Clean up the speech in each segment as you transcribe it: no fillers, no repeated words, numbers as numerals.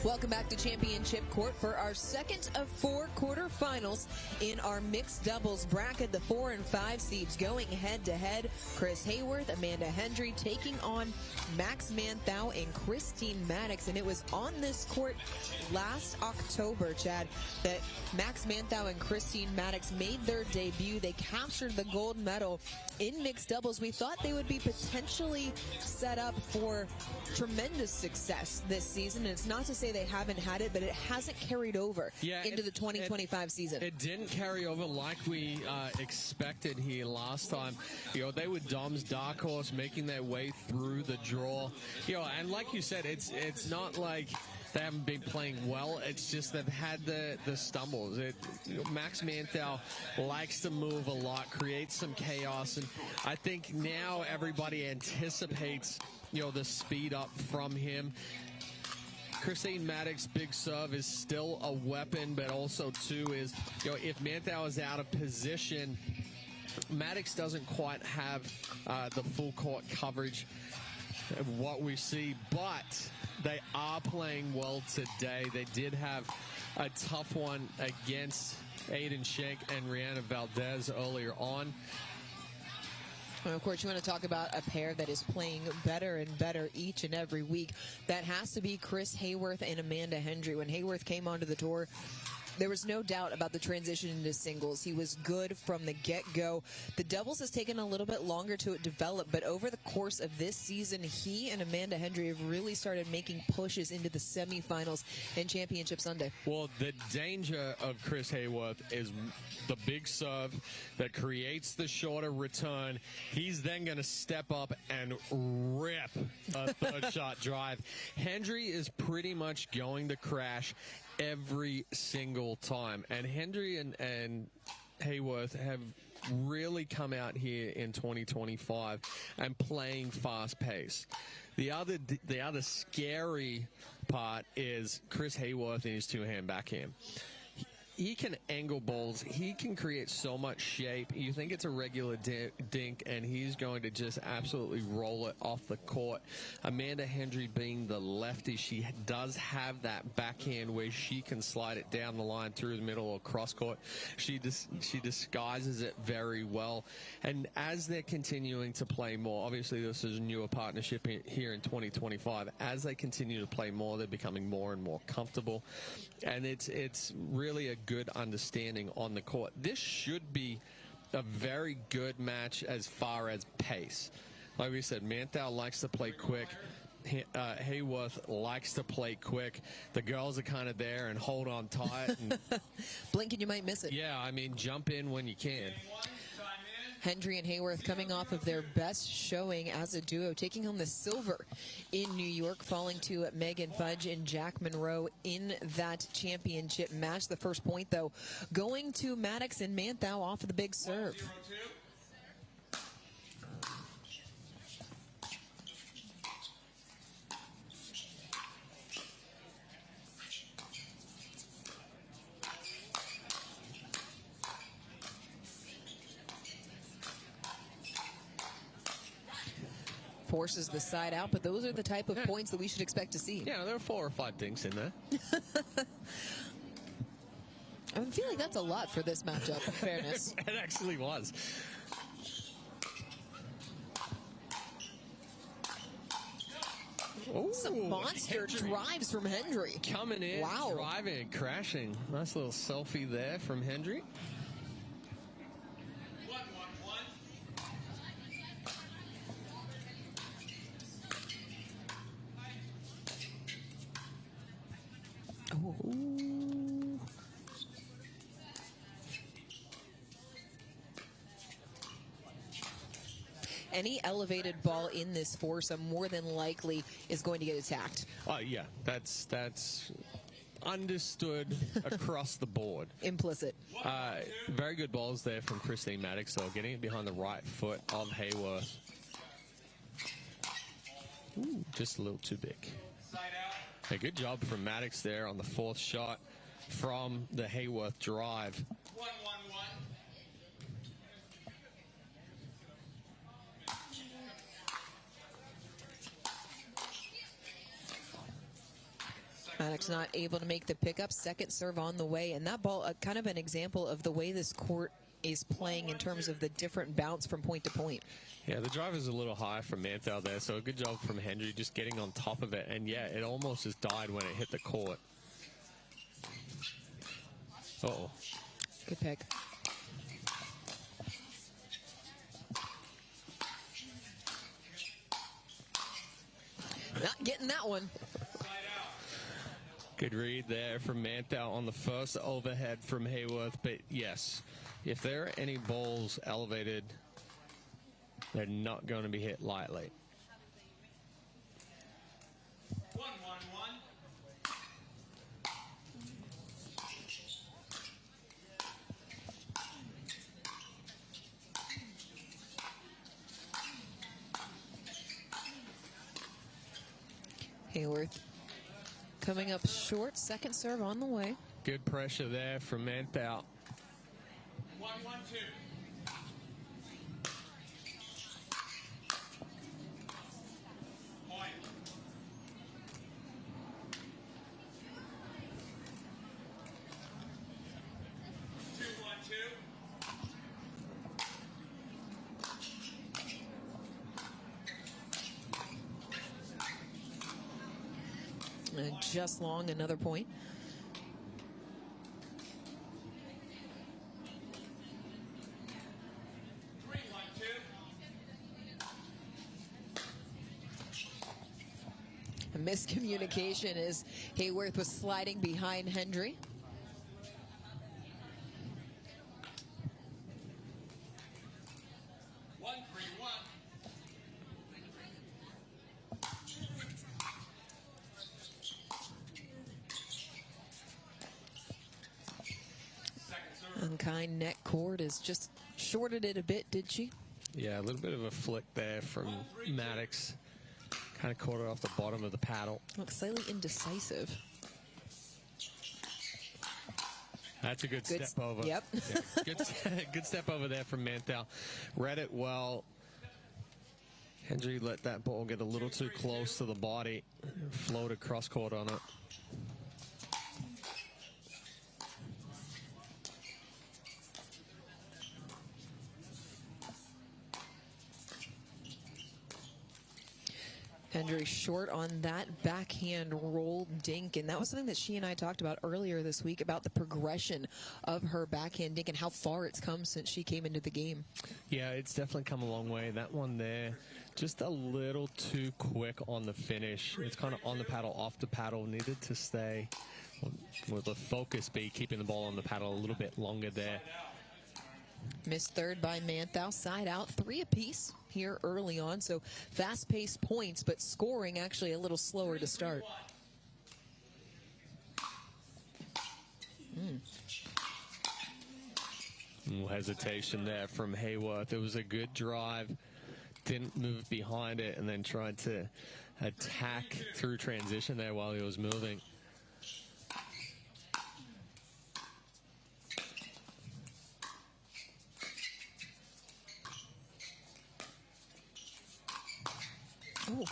Welcome back to Championship Court for our second of 4 quarterfinals in our mixed doubles bracket. The 4 and 5 seeds going head-to-head. Chris Haworth, Amanda Hendry taking on Max Manthou and Christine Maddox. And it was on this court last October, Chad, that Max Manthou and Christine Maddox made their debut. They captured the gold medal in mixed doubles. We thought they would be potentially set up for tremendous success this season. And it's not to say they haven't had it, but it hasn't carried over into the 2025 season. It didn't carry over like we expected here last time. You know, they were Dom's dark horse, making their way through the draw. You know, and like you said, it's not like they haven't been playing well. It's just they've had the stumbles. Max Manthou likes to move a lot, create some chaos, and I think now everybody anticipates, you know, the speed up from him. Christine Maddox's big serve is still a weapon, but also too is, you know, if Manthou is out of position, Maddox doesn't quite have the full court coverage of what we see, but they are playing well today. They did have a tough one against Aiden Schenk and Rihanna Valdez earlier on. And of course, you want to talk about a pair that is playing better and better each and every week. That has to be Chris Haworth and Amanda Hendry. When Haworth came onto the tour, there was no doubt about the transition into singles. He was good from the get-go. The doubles has taken a little bit longer to develop, but over the course of this season, he and Amanda Hendry have really started making pushes into the semifinals and Championship Sunday. Well, the danger of Chris Haworth is the big serve that creates the shorter return. He's then going to step up and rip a third shot drive. Hendry is pretty much going to crash every single time. And Hendry and Haworth have really come out here in 2025 and playing fast pace. The other scary part is Chris Haworth and his two-hand backhand. He can angle balls. He can create so much shape. You think it's a regular dink, and he's going to just absolutely roll it off the court. Amanda Hendry being the lefty, she does have that backhand where she can slide it down the line through the middle or cross court. She disguises it very well. And as they're continuing to play more, obviously this is a newer partnership here in 2025. As they continue to play more, they're becoming more and more comfortable. And it's really a good understanding on the court. This should be a very good match as far as pace. Like we said, Manthou likes to play quick. Haworth likes to play quick. The girls are kind of there and hold on tight. And blink and you might miss it. Yeah, I mean, jump in when you can. Hendry and Haworth coming off of their best showing as a duo, taking home the silver in New York, falling to Megan Fudge and Jack Monroe in that championship match. The first point, though, going to Maddox and Manthou off of the big serve. Forces the side out, but those are the type of points that we should expect to see. Yeah, there are 4 or 5 dinks in there. I feel like that's a lot for this matchup, in fairness. It actually was. Ooh, some monster drives from Hendry. Coming in, driving, crashing. Nice little selfie there from Hendry. Ooh. Any elevated ball in this foursome more than likely is going to get attacked. Oh, yeah. That's understood across the board. Implicit. Very good balls there from Christine Maddox, so getting it behind the right foot of Haworth. Ooh, just a little too big. A good job from Maddox there on the 4th shot from the Haworth drive. 1-1-1. Second Maddox not able to make the pickup. Second serve on the way. And that ball, kind of an example of the way this court is playing in terms of the different bounce from point to point. Yeah, the drive is a little high from Manthou there, so a good job from Hendry just getting on top of it. And yeah, it almost just died when it hit the court. Uh-oh. Good pick. Not getting that one. Good read there from Manthou on the first overhead from Haworth. But yes, if there are any balls elevated, they're not going to be hit lightly. 1-1-1. Haworth coming up short. Second serve on the way. Good pressure there from Manthou. 1-1-2. Point. 2-1-2. And just long, another point. A miscommunication as Haworth was sliding behind Hendry. Unkind net cord has just shorted it a bit, did she? Yeah, a little bit of a flick there from Maddox. Kind of caught her off the bottom of the paddle. Looks slightly indecisive. That's a good step over. Yep. Yeah, good step over there from Manthou. Read it well. Hendry let that ball get a little too close to the body. Float across court on it. Hendry short on that backhand roll dink, and that was something that she and I talked about earlier this week about the progression of her backhand dink and how far it's come since she came into the game. Yeah, it's definitely come a long way. That one there, just a little too quick on the finish. It's kind of on the paddle, off the paddle. Needed to stay with the focus be keeping the ball on the paddle a little bit longer there. Missed third by Manthou. Side out, 3 apiece here early on. So fast-paced points, but scoring actually a little slower to start. Hesitation there from Haworth. It was a good drive. Didn't move behind it and then tried to attack through transition there while he was moving. Oh,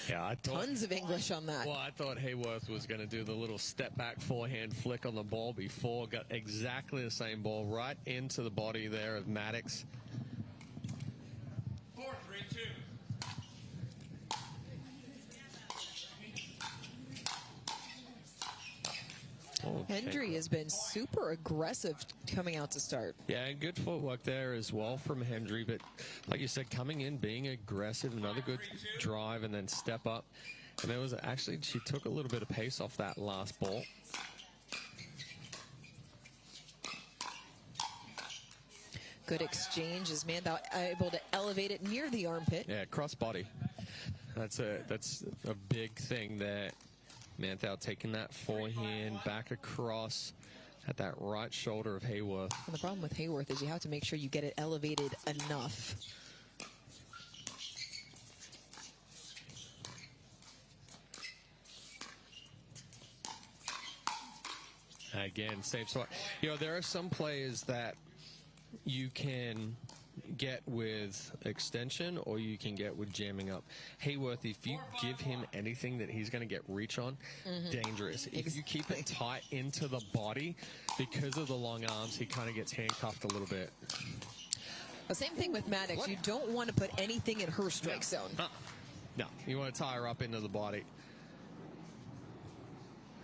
yeah, I thought, tons of English on that. Well, I thought Haworth was going to do the little step back forehand flick on the ball before. Got exactly the same ball right into the body there of Maddox. 4-3-2. Oh, Hendry has been super aggressive coming out to start. Yeah, good footwork there as well from Hendry, but like you said, coming in, being aggressive, another good drive, and then step up. And there was actually, she took a little bit of pace off that last ball. Good exchange as Manthou able to elevate it near the armpit. Yeah, cross body. That's a big thing there. Manthou taking that forehand back across at that right shoulder of Haworth. And the problem with Haworth is you have to make sure you get it elevated enough. Again, same spot. You know, there are some players that you can get with extension or you can get with jamming up. Haworth, if you give him anything that he's going to get reach on, dangerous. If you keep it tight into the body, because of the long arms, he kind of gets handcuffed a little bit. The same thing with Maddox. You don't want to put anything in her strike zone. No, you want to tie her up into the body.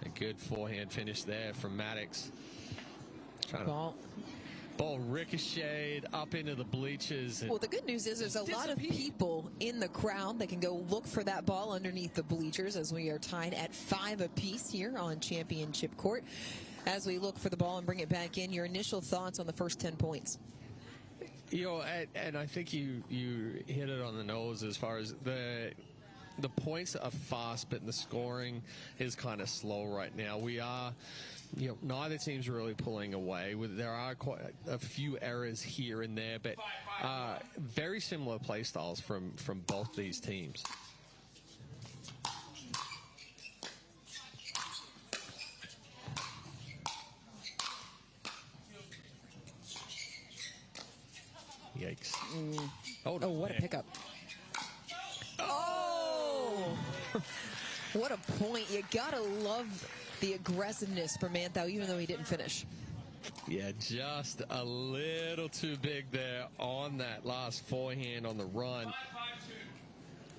A good forehand finish there from Maddox. Ball ricocheted up into the bleachers. Well, the good news is there's a lot of people in the crowd that can go look for that ball underneath the bleachers, as we are tied at 5 apiece here on Championship Court. As we look for the ball and bring it back in, your initial thoughts on the first 10 points? You know, and I think you hit it on the nose as far as the points are fast, but the scoring is kind of slow right now. We are, you know, neither team's really pulling away. There are quite a few errors here and there, but very similar play styles from both these teams. Yikes. Oh, what a pickup. Oh! What a point. You gotta love the aggressiveness for Manthou, even though he didn't finish. Yeah, just a little too big there on that last forehand on the run.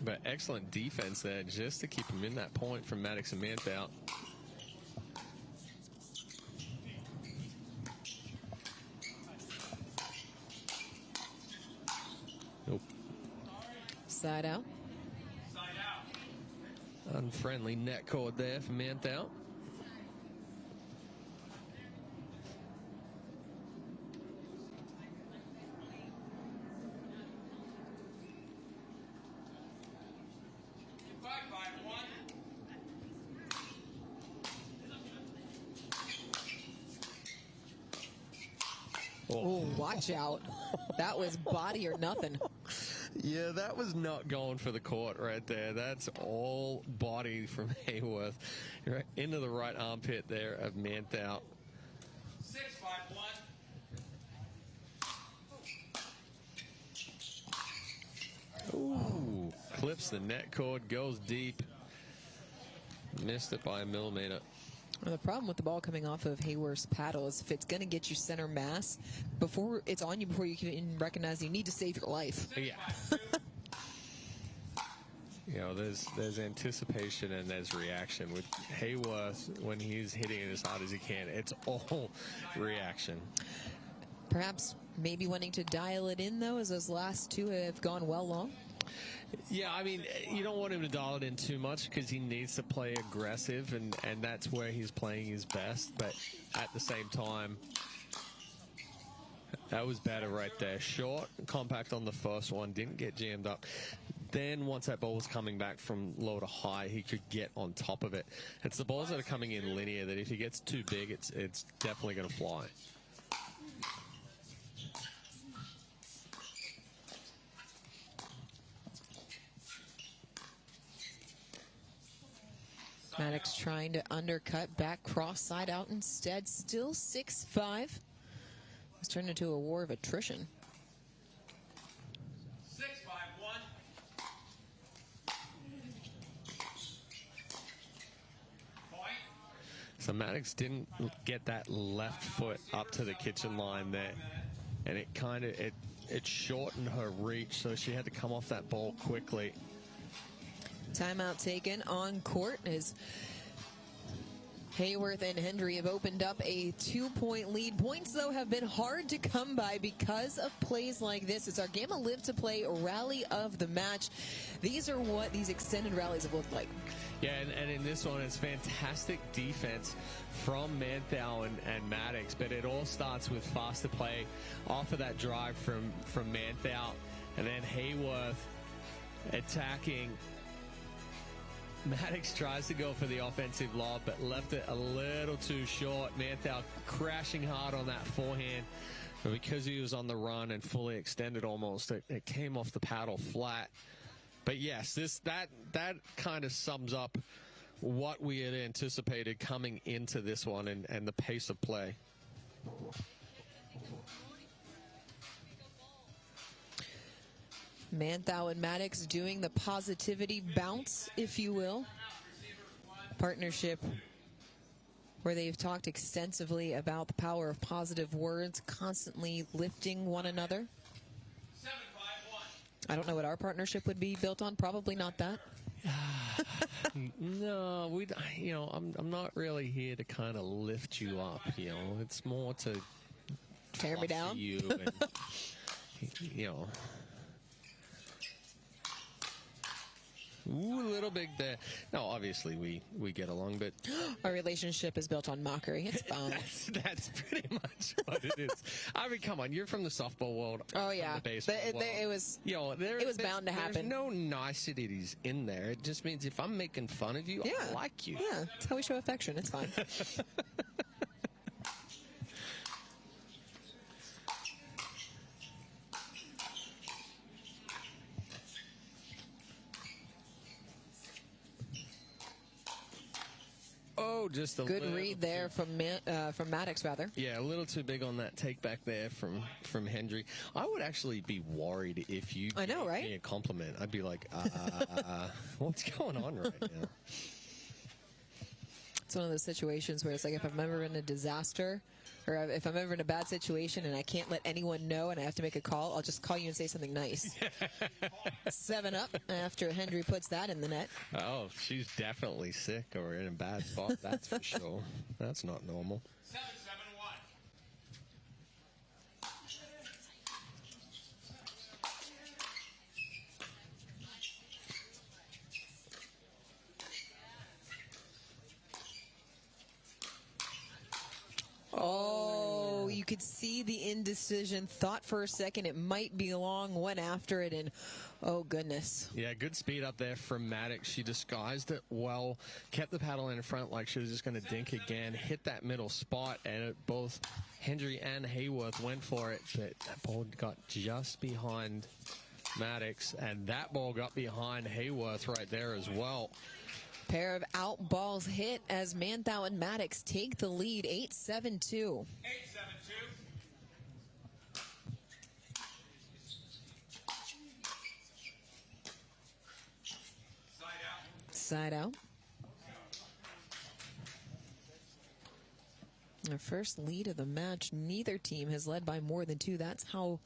But excellent defense there just to keep him in that point from Maddox and Manthou. Nope. Side out. Unfriendly net cord there for Manthou. Oh, watch out. That was body or nothing. Yeah, that was not going for the court right there. That's all body from Haworth. Right into the right armpit there of Manthou. 6-5-1. Ooh, clips the net cord, goes deep. Missed it by a millimeter. Well, the problem with the ball coming off of Haworth's paddle is if it's going to get you center mass, before it's on you, before you can recognize you need to save your life. Yeah. You know, there's anticipation and there's reaction. With Haworth, when he's hitting it as hard as he can, it's all reaction. Perhaps maybe wanting to dial it in, though, as those last two have gone well long. Yeah, I mean, you don't want him to dial it in too much because he needs to play aggressive, and that's where he's playing his best. But at the same time, that was better right there. Short, compact on the first one, didn't get jammed up. Then once that ball was coming back from low to high, he could get on top of it. It's the balls that are coming in linear that if he gets too big, it's definitely going to fly. Maddox trying to undercut, back cross, side out instead. Still 6-5. It's turned into a war of attrition. 6-5-1. Point. So Maddox didn't get that left foot up to the kitchen line there, and it kind of it shortened her reach, so she had to come off that ball quickly. Timeout taken on court as Haworth and Hendry have opened up a 2-point lead. Points, though, have been hard to come by because of plays like this. It's our game of live to play rally of the match. These are what these extended rallies have looked like. Yeah, and in this one, it's fantastic defense from Manthou and Maddox, but it all starts with faster play off of that drive from Manthou, and then Haworth attacking. Maddox tries to go for the offensive lob, but left it a little too short. Manthou crashing hard on that forehand. But because he was on the run and fully extended almost, it came off the paddle flat. But yes, that kind of sums up what we had anticipated coming into this one and the pace of play. Manthou and Maddox doing the positivity bounce, if you will. Partnership where they've talked extensively about the power of positive words, constantly lifting one another. 7-5-1. I don't know what our partnership would be built on. Probably not that. No, I'm not really here to kind of lift you up. It's more to tear me down. You and, Ooh, a little big there. No, obviously we get along, but our relationship is built on mockery. It's fine. that's pretty much what it is. I mean, come on, you're from the softball world. Oh yeah, the baseball world. It was. It was bound to happen. There's no niceties in there. It just means if I'm making fun of you, I like you. Yeah, that's how we show affection. It's fine. Oh, just a good little read there from Maddox, rather. Yeah, a little too big on that take back there from Hendry. I would actually be worried if you gave me a compliment. I'd be like, what's going on right now? It's one of those situations where it's like if I'm ever in a disaster or if I'm ever in a bad situation and I can't let anyone know and I have to make a call, I'll just call you and say something nice. 7 up after Hendry puts that in the net. Oh, she's definitely sick or in a bad spot, that's for sure. That's not normal. 7-7-1. Oh, you could see the indecision. Thought for a second it might be long, went after it, and oh, goodness. Yeah, good speed up there from Maddox. She disguised it well, kept the paddle in front like she was just going to dink again, hit that middle spot, and both Hendry and Haworth went for it, but that ball got just behind Maddox, and that ball got behind Haworth right there as well. Pair of out balls hit as Manthou and Maddox take the lead, 8-7-2. 8-7-2. Side out. Our first lead of the match. Neither team has led by more than 2. That's how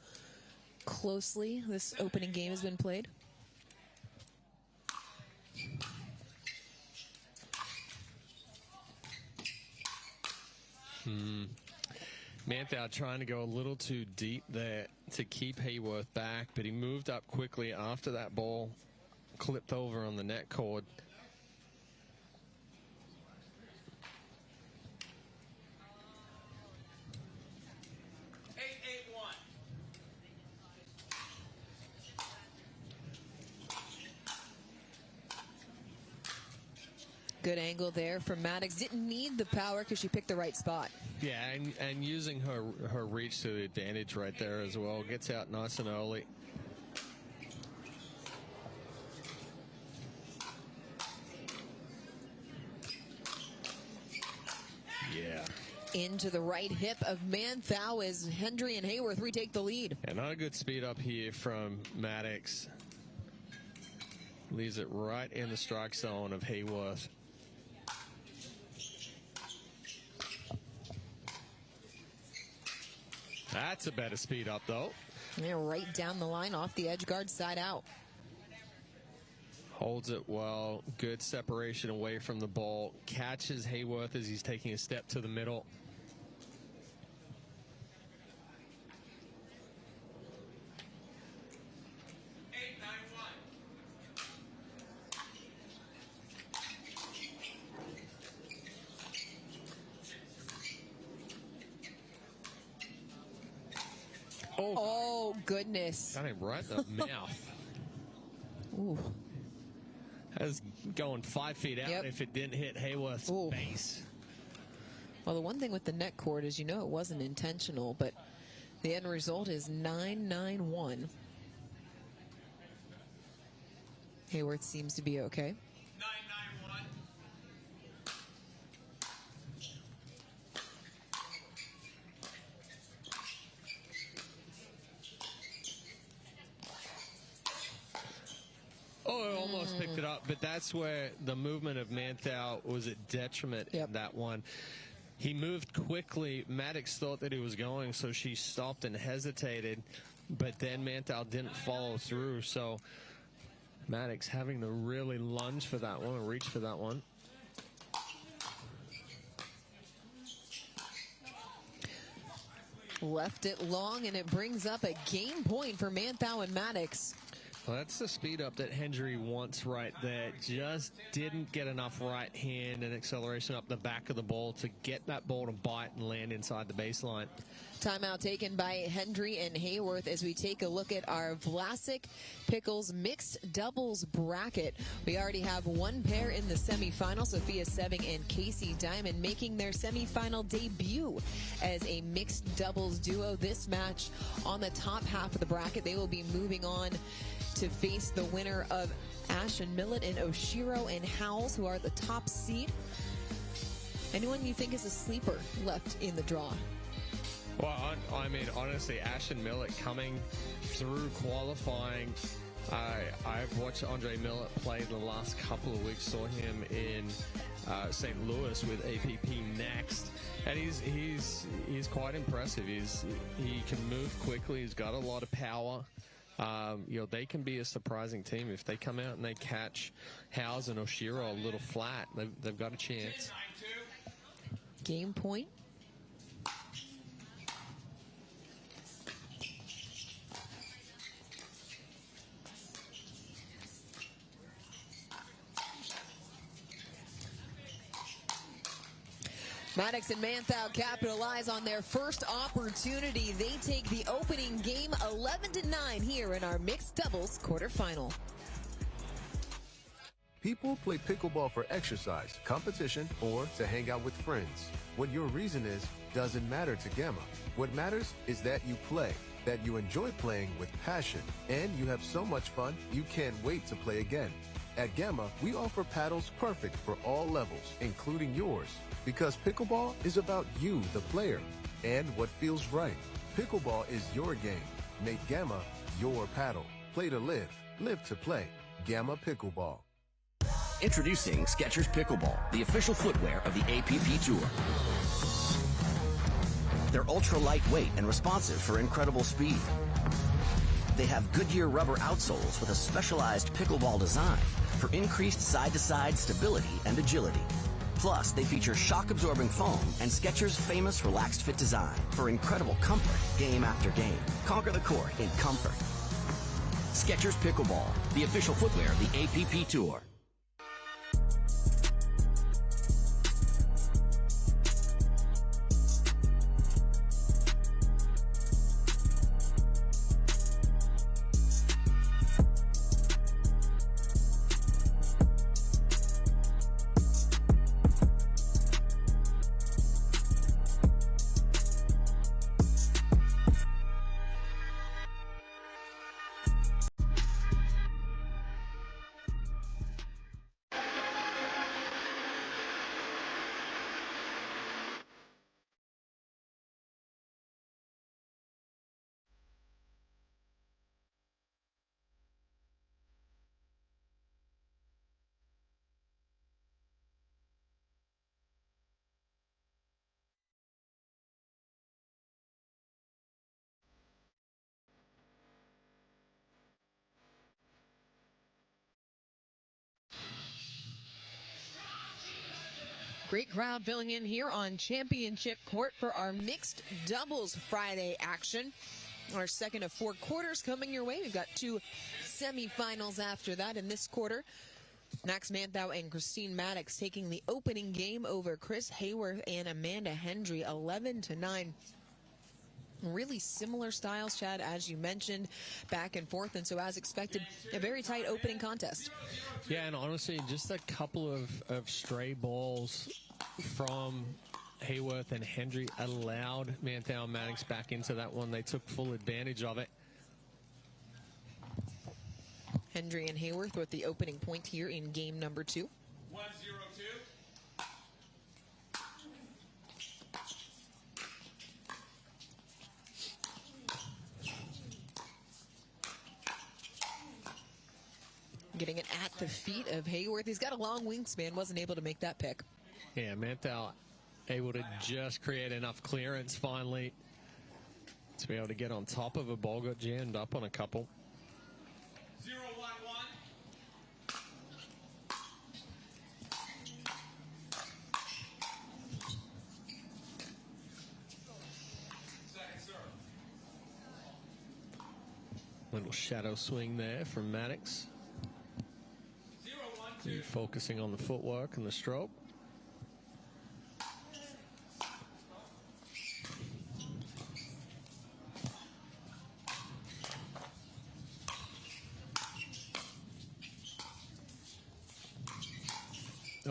closely this opening game has been played. Manthou trying to go a little too deep there to keep Haworth back, but he moved up quickly after that ball clipped over on the net cord. Good angle there from Maddox. Didn't need the power because she picked the right spot. Yeah, and using her reach to the advantage right there as well. Gets out nice and early. Yeah. Into the right hip of Manthou as Hendry and Haworth retake the lead. And not a good speed up here from Maddox. Leaves it right in the strike zone of Haworth. That's a better speed up, though. Yeah, right down the line off the edge guard side out. Holds it well. Good separation away from the ball. Catches Haworth as he's taking a step to the middle. Oh, goodness. Got him right in the mouth. Ooh. That was going 5 feet out if it didn't hit Haworth's base. Well, the one thing with the net cord is, it wasn't intentional, but the end result is 9-9-1. Haworth seems to be okay. 9-9-1. Oh, almost picked it up, but that's where the movement of Manthou was a detriment in that one. He moved quickly. Maddox thought that he was going, so she stopped and hesitated, but then Manthou didn't follow through, so Maddox having to really lunge for that one, reach for that one. Left it long, and it brings up a game point for Manthou and Maddox. Well, that's the speed up that Hendry wants right there. Just didn't get enough right hand and acceleration up the back of the ball to get that ball to bite and land inside the baseline. Timeout taken by Hendry and Haworth as we take a look at our Vlasic Pickles mixed doubles bracket. We already have one pair in the semifinal, Sophia Seving and Casey Diamond, making their semifinal debut as a mixed doubles duo. This match on the top half of the bracket. They will be moving on to face the winner of Ash and Millett and Oshiro and Howells, who are the top seed. Anyone you think is a sleeper left in the draw? Well, I mean, honestly, Ash and Millett coming through qualifying. I've watched Andre Millett play the last couple of weeks. Saw him in St. Louis with APP Next, and he's quite impressive. He can move quickly. He's got a lot of power. You know, they can be a surprising team if they come out and they catch Howes and Oshiro a little flat. They've got a chance. Game point. Maddox and Manthou capitalize on their first opportunity. They take the opening game 11-9 here in our mixed doubles quarterfinal. People play pickleball for exercise, competition, or to hang out with friends. What your reason is doesn't matter to Gamma. What matters is that you play, that you enjoy playing with passion, and you have so much fun you can't wait to play again. At Gamma, we offer paddles perfect for all levels, including yours. Because pickleball is about you, the player, and what feels right. Pickleball is your game. Make Gamma your paddle. Play to live, live to play. Gamma Pickleball. Introducing Skechers Pickleball, the official footwear of the APP Tour. They're ultra lightweight and responsive for incredible speed. They have Goodyear rubber outsoles with a specialized pickleball design for increased side-to-side stability and agility. Plus, they feature shock-absorbing foam and Skechers' famous relaxed fit design for incredible comfort game after game. Conquer the court in comfort. Skechers Pickleball, the official footwear of the APP Tour. Great crowd filling in here on Championship Court for our mixed doubles Friday action. Our second of four quarters coming your way. We've got two semifinals after that in this quarter. Max Manthou and Christine Maddox taking the opening game over Chris Haworth and Amanda Hendry, 11-9. Really similar styles, Chad, as you mentioned, back and forth, and so as expected, a very tight opening contest. Yeah, and honestly, just a couple of stray balls from Haworth and Hendry allowed Manthou and Maddox back into that one. They took full advantage of it. Hendry and Haworth with the opening point here in game number 2. 1-0-2. Getting it at the feet of Haworth. He's got a long wingspan, wasn't able to make that pick. Yeah, Manthou able to just create enough clearance finally to be able to get on top of a ball. Got jammed up on a couple. 0-1-1. Second serve. Little shadow swing there from Maddox. 0-1-2. Focusing on the footwork and the stroke.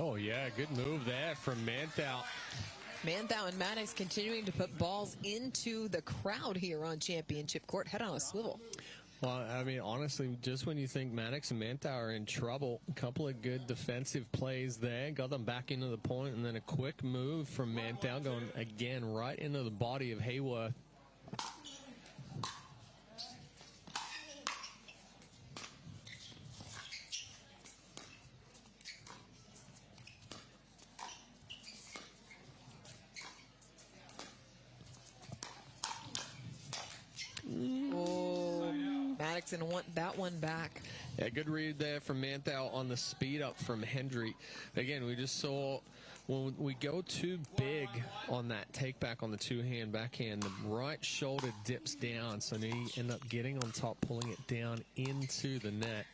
Oh, yeah, good move there from Manthou. Manthou and Maddox continuing to put balls into the crowd here on Championship Court. Head on a swivel. Well, I mean, honestly, just when you think Maddox and Manthou are in trouble, a couple of good defensive plays there. Got them back into the point, and then a quick move from Manthou going, again, right into the body of Haworth. Maddox going to want that one back. Yeah, good read there from Manthou on the speed up from Hendry. Again, we just saw when we go too big on that take back on the two-hand backhand, the right shoulder dips down, so he end up getting on top, pulling it down into the net.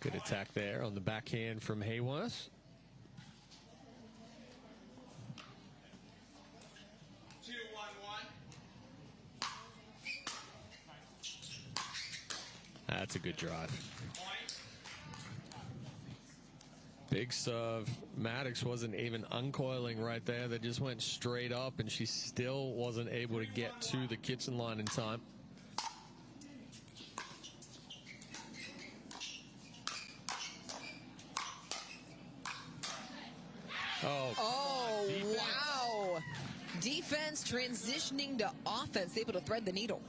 Good attack there on the backhand from Haworth. That's a good drive. Big serve. Maddox wasn't even uncoiling right there. They just went straight up, and she still wasn't able to get to the kitchen line in time. Oh, wow. Defense transitioning to offense, able to thread the needle.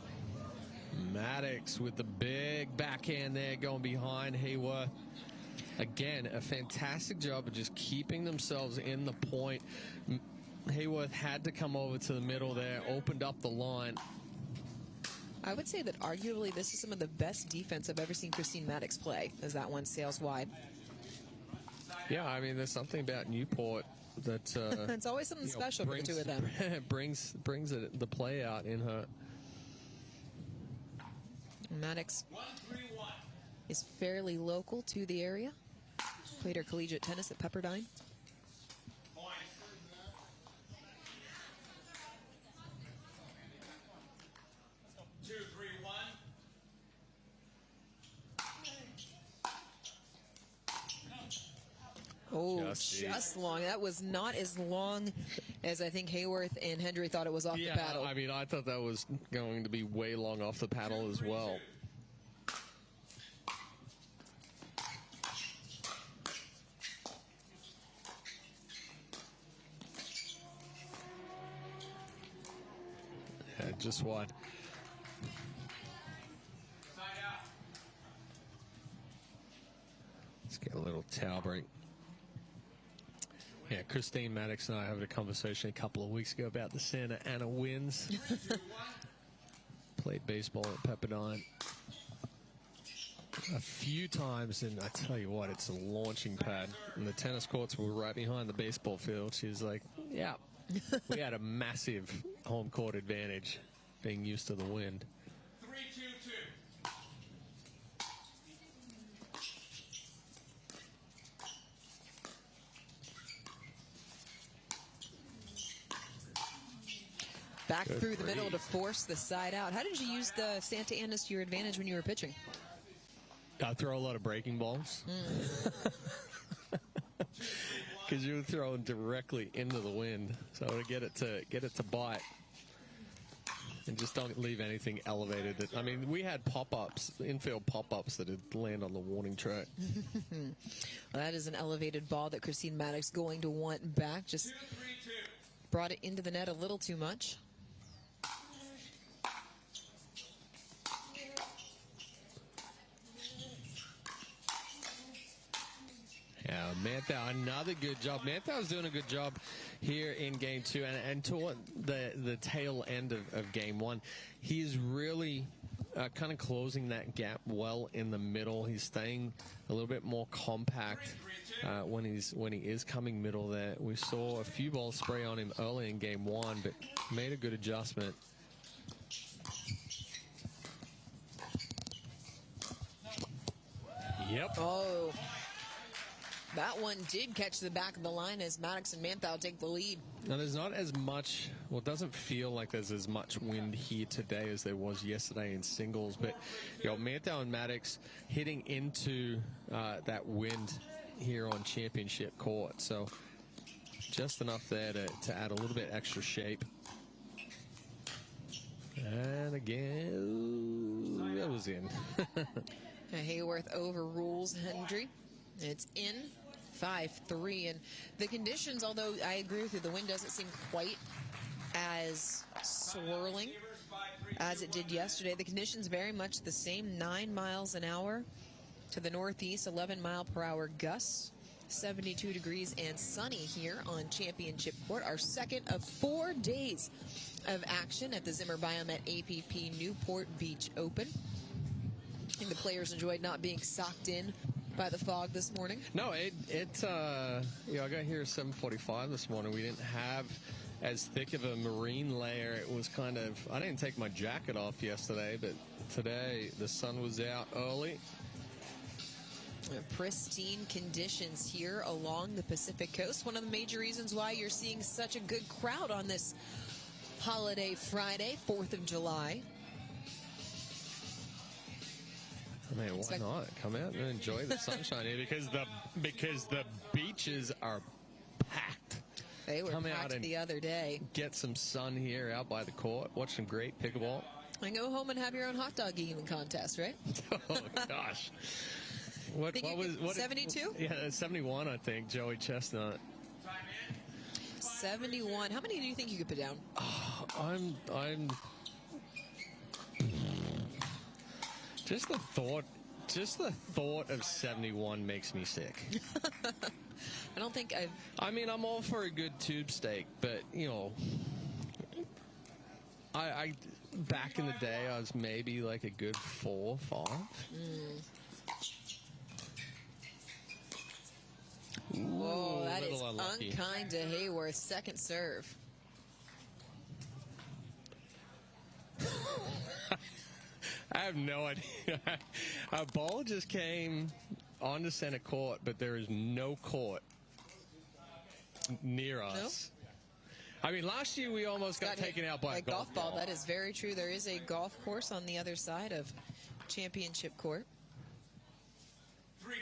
Maddox with the big backhand there going behind Haworth. Again, a fantastic job of just keeping themselves in the point. Haworth had to come over to the middle there, opened up the line. I would say that arguably this is some of the best defense I've ever seen Christine Maddox play, as that one sails wide. Yeah, I mean, there's something about Newport that it's always something special for the two of them. brings the play out in her. Maddox is fairly local to the area. Played her collegiate tennis at Pepperdine. Oh, just long. That was not as long as I think Haworth and Hendry thought it was off the paddle. I mean, I thought that was going to be way long off the paddle as well. Yeah, just wide. Let's get a little towel break. Yeah, Christine Maddox and I had a conversation a couple of weeks ago about the Santa Ana Winds. Played baseball at Pepperdine a few times, and I tell you what, it's a launching pad. And the tennis courts were right behind the baseball field. She's like, yeah, we had a massive home court advantage being used to the wind. 3-2-2. Back through the middle to force the side out. How did you use the Santa Ana's to your advantage when you were pitching? I throw a lot of breaking balls. Because you were throwing directly into the wind. So to get it to bite. And just don't leave anything elevated. I mean, we had pop-ups, infield pop-ups that would land on the warning track. Well, that is an elevated ball that Christine Maddox going to want back. Just brought it into the net a little too much. Manthou, another good job. Manthou's doing a good job here in game 2 and toward the tail end of game 1. He's really kind of closing that gap well in the middle. He's staying a little bit more compact when he is coming middle there. We saw a few balls spray on him early in game 1, but made a good adjustment. Yep. Oh, that one did catch the back of the line as Maddox and Manthou take the lead. Now, there's not as much, well, it doesn't feel like there's as much wind here today as there was yesterday in singles, but, you know, Manthou and Maddox hitting into that wind here on championship court. So just enough there to add a little bit extra shape. And again, that was in. Haworth overrules Hendry. It's in 5-3. And the conditions, although I agree with you, the wind doesn't seem quite as swirling as it did yesterday. The conditions very much the same. 9 miles an hour to the northeast, 11-mile-per-hour gusts. 72 degrees and sunny here on Championship Court. Our second of 4 days of action at the Zimmer Biomet APP Newport Beach Open. I think the players enjoyed not being socked in by the fog this morning. No, I got here at 7:45 this morning. We didn't have as thick of a marine layer. It was kind of, I didn't take my jacket off yesterday, but today the sun was out early. Pristine conditions here along the Pacific Coast. One of the major reasons why you're seeing such a good crowd on this holiday Friday, 4th of July. I mean, why not? Come out and enjoy the sunshine here because the beaches are packed. They were packed the other day. Get some sun here out by the court. Watch some great pickleball. And go home and have your own hot dog eating contest, right? Oh, gosh. What was 72? Yeah, 71, I think. Joey Chestnut. 71. How many do you think you could put down? Oh, I'm just the thought of 71 makes me sick. I don't think I mean, I'm all for a good tube steak, but you know, I back in the day I was maybe like a good 4 or 5. Whoa, that is unlucky. Unkind to Haworth. Second serve. I have no idea. Our ball just came onto center court, but there is no court near us. No? I mean, last year we almost got taken out by a golf ball. That is very true. There is a golf course on the other side of Championship Court. 3-5-2.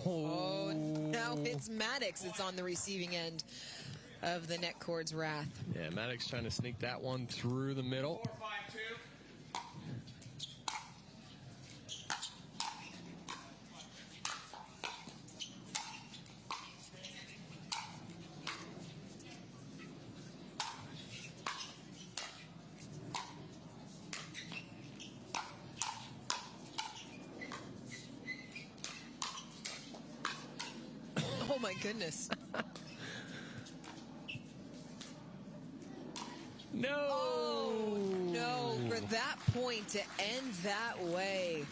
Oh, now it's Maddox that's on the receiving end of the net cord's wrath. Yeah, Maddox trying to sneak that one through the middle. 4-5-2. Oh my goodness. No. Oh, no. For that point to end that way.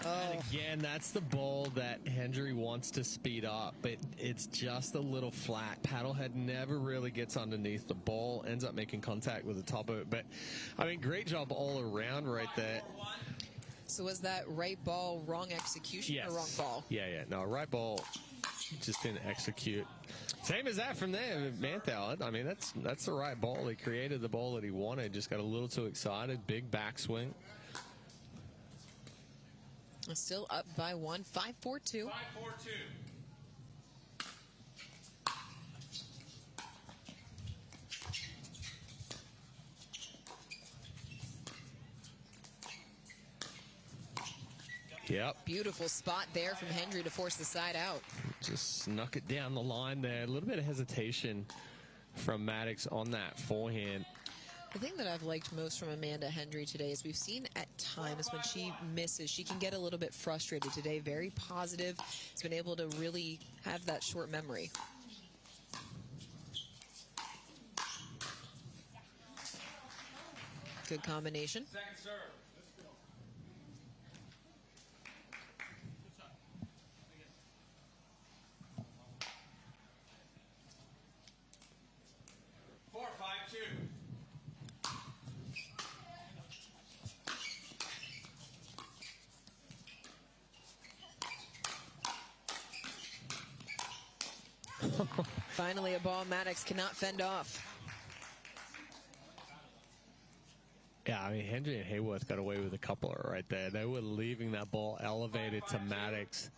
Oh. And again, that's the ball that Hendry wants to speed up, but it's just a little flat. Paddlehead never really gets underneath the ball, ends up making contact with the top of it. But, I mean, great job all around right there. So was that right ball wrong execution or wrong ball? Yeah. No, right ball just didn't execute. Same as that from there, Manthou. I mean, that's the right ball. He created the ball that he wanted. Just got a little too excited. Big backswing. Still up by 1. 5-4-2. 5-4-2. Yep. Beautiful spot there from Hendry to force the side out. Just snuck it down the line there. A little bit of hesitation from Maddox on that forehand. The thing that I've liked most from Amanda Hendry today is we've seen at times when she misses, she can get a little bit frustrated. Today, very positive. Has been able to really have that short memory. Good combination. Second serve. 5-2. Finally, a ball Maddox cannot fend off. Yeah, I mean, Hendry and Haworth got away with a couple right there. They were leaving that ball elevated to Maddox.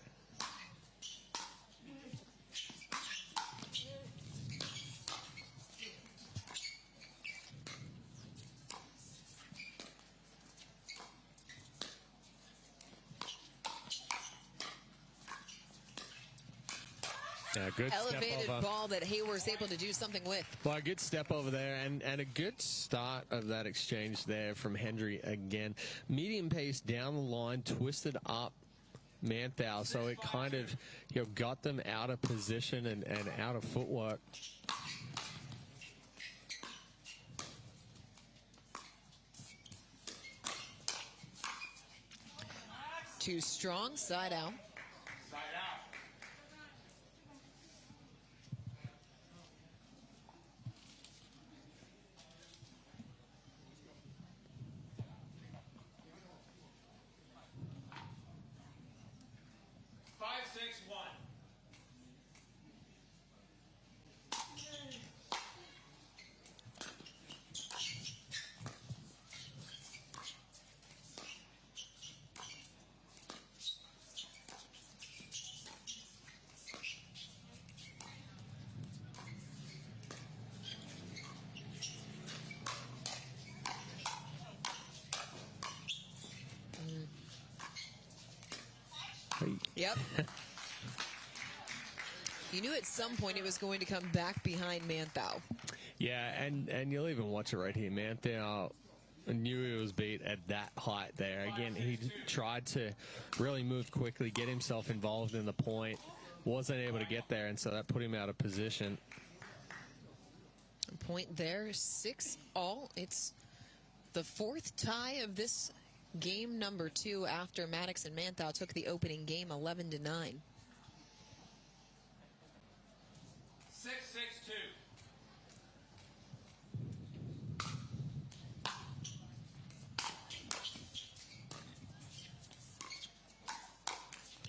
Yeah, good Elevated step over. ball that Haworth's able to do something with. Well, a good step over there, and a good start of that exchange there from Hendry again. Medium pace down the line, twisted up Manthou, so it kind of got them out of position and out of footwork. Too strong, side out. Side out. Five, 6, 1. Yep. You knew at some point it was going to come back behind Manthou. Yeah, and you'll even watch it right here. Manthou knew he was beat at that height there. Again, he tried to really move quickly, get himself involved in the point. Wasn't able to get there, and so that put him out of position. Point there, 6-all. It's the fourth tie of this game number 2 after Maddox and Manthou took the opening game 11-9. 6, 6, 2.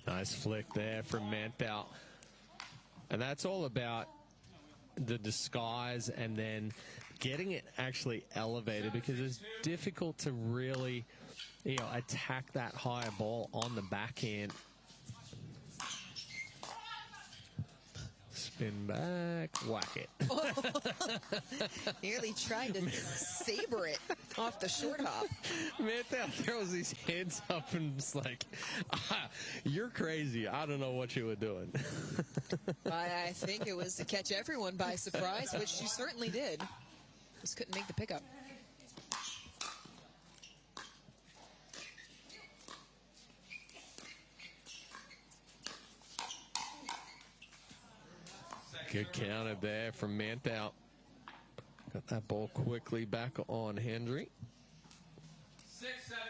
Nice flick there from Manthou. And that's all about the disguise and then getting it actually elevated, because it's difficult to really attack that higher ball on the backhand. Spin back, whack it. Nearly tried to saber it off the short hop. Manthou throws his hands up and just like, you're crazy. I don't know what you were doing. I think it was to catch everyone by surprise, which she certainly did. Just couldn't make the pickup. Good counter there from Manthou. Got that ball quickly back on Hendry. 6, 7,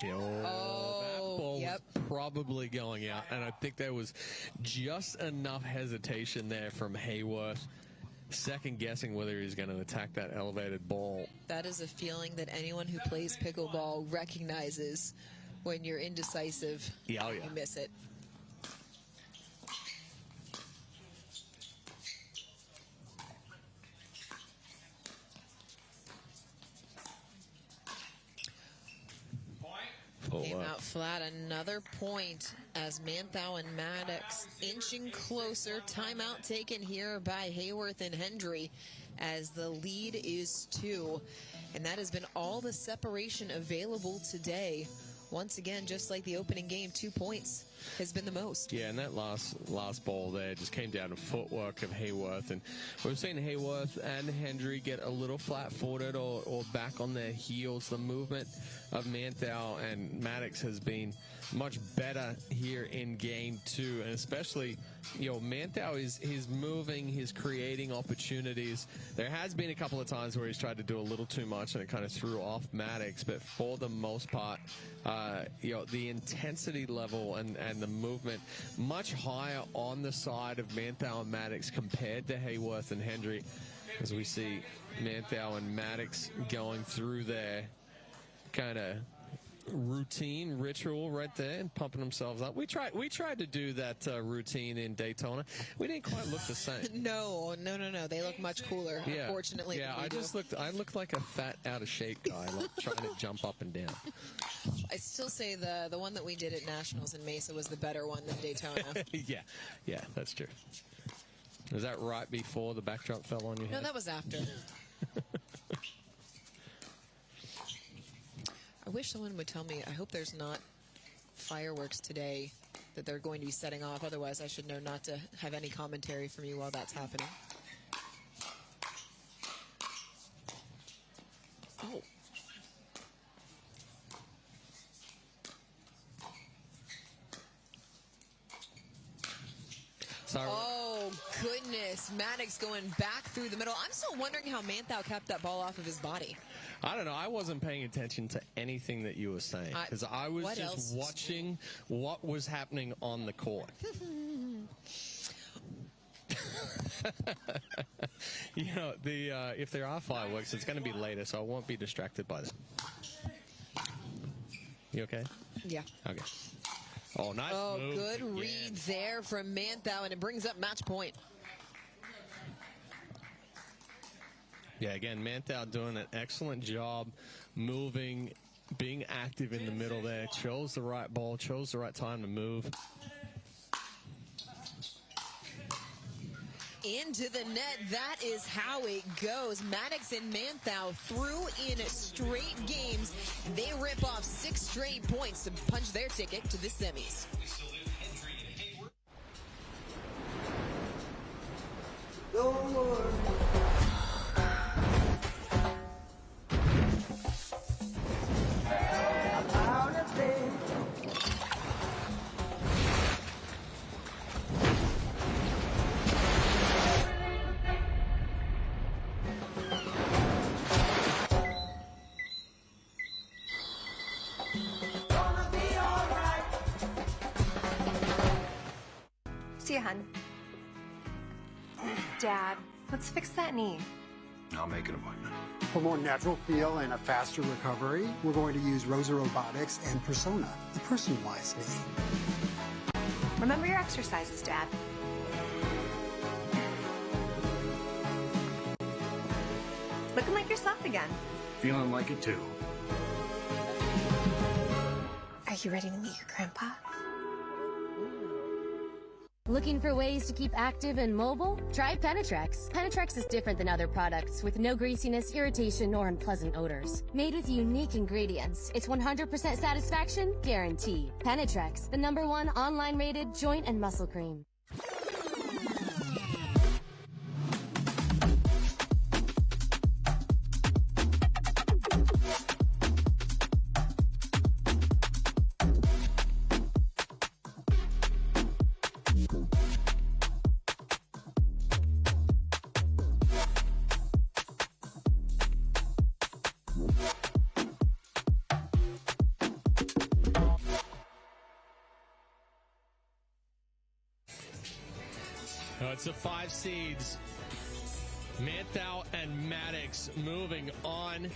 2. That ball yep. was probably going out, and I think there was just enough hesitation there from Haworth, second guessing whether he's going to attack that elevated ball. That is a feeling that anyone who plays pickleball recognizes. When you're indecisive, Yeah, oh yeah. you miss it. Came out flat. Another point as Manthou and Maddox inching closer. Timeout taken here by Haworth and Hendry as the lead is 2. And that has been all the separation available today. Once again, just like the opening game, 2 points has been the most. Yeah, and that last ball there just came down to footwork of Haworth. And we've seen Haworth and Hendry get a little flat-footed or back on their heels. The movement of Manthou and Maddox has been much better here in game 2, and especially, Manthou is moving, he's creating opportunities. There has been a couple of times where he's tried to do a little too much and it kind of threw off Maddox, but for the most part, the intensity level and the movement much higher on the side of Manthou and Maddox compared to Haworth and Hendry, as we see Manthou and Maddox going through their kind of routine ritual right there and pumping themselves up. We tried to do that routine in Daytona. We didn't quite look the same. No. They look much cooler, unfortunately. Yeah, I looked like a fat, out of shape guy, like trying to jump up and down. I still say the one that we did at Nationals in Mesa was the better one than Daytona. yeah, that's true. Was that right before the backdrop fell on your head? No, that was after. I wish someone would tell me. I hope there's not fireworks today that they're going to be setting off. Otherwise, I should know not to have any commentary from you while that's happening. Oh. Sorry. Oh, goodness. Maddox going back through the middle. I'm still wondering how Manthou kept that ball off of his body. I don't know. I wasn't paying attention to anything that you were saying because I was just watching what was happening on the court. If there are fireworks, it's going to be later, so I won't be distracted by them. You okay? Yeah. Okay. Oh, nice move. Good read there from Manthou, and it brings up match point. Yeah, again, Manthou doing an excellent job moving, being active in the middle there. Chose the right ball, chose the right time to move. Into the net. That is how it goes. Maddox and Manthou threw in straight games. They rip off 6 straight points to punch their ticket to the semis. Don't worry. See ya, hun. Dad, let's fix that knee. I'll make an appointment. For more natural feel and a faster recovery, we're going to use Rosa Robotics and Persona, the personalized knee. Remember your exercises, Dad. Looking like yourself again. Feeling like it too. Are you ready to meet your grandpa? Looking for ways to keep active and mobile? Try Penetrex. Penetrex is different than other products with no greasiness, irritation, or unpleasant odors. Made with unique ingredients, it's 100% satisfaction guaranteed. Penetrex, the #1 online rated joint and muscle cream. It's the 5 seeds. Manthou and Maddox moving on.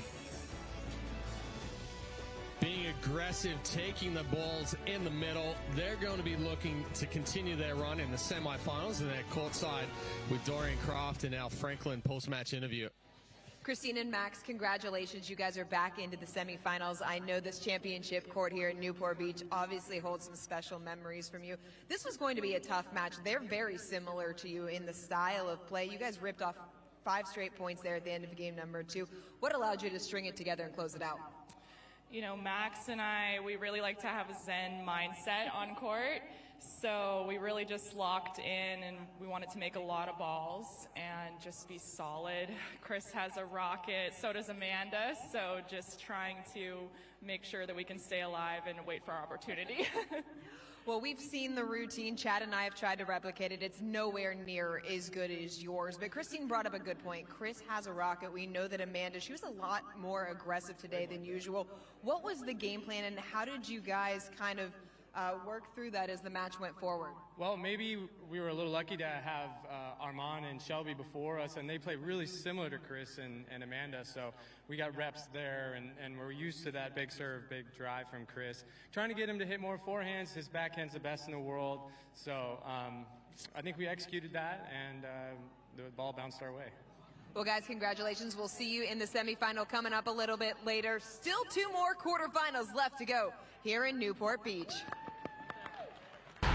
Being aggressive, taking the balls in the middle. They're going to be looking to continue their run in the semifinals, and they're courtside with Dorian Croft and Al Franklin post-match interview. Christine and Max, congratulations. You guys are back into the semifinals. I know this championship court here at Newport Beach obviously holds some special memories from you. This was going to be a tough match. They're very similar to you in the style of play. You guys ripped off 5 straight points there at the end of game number 2. What allowed you to string it together and close it out? You know, Max and I, we really like to have a Zen mindset on court. So we really just locked in and we wanted to make a lot of balls and just be solid. Chris has a rocket, so does Amanda. So just trying to make sure that we can stay alive and wait for our opportunity. Well, we've seen the routine. Chad and I have tried to replicate it. It's nowhere near as good as yours. But Christine brought up a good point. Chris has a rocket. We know that Amanda, she was a lot more aggressive today than usual. What was the game plan and how did you guys kind of work through that as the match went forward? Well, maybe we were a little lucky to have Armand and Shelby before us, and they play really similar to Chris and Amanda, so we got reps there, and we're used to that big serve, big drive from Chris. Trying to get him to hit more forehands. His backhand's the best in the world, so I think we executed that, and the ball bounced our way. Well, guys, congratulations. We'll see you in the semifinal coming up a little bit later. Still 2 more quarterfinals left to go here in Newport Beach.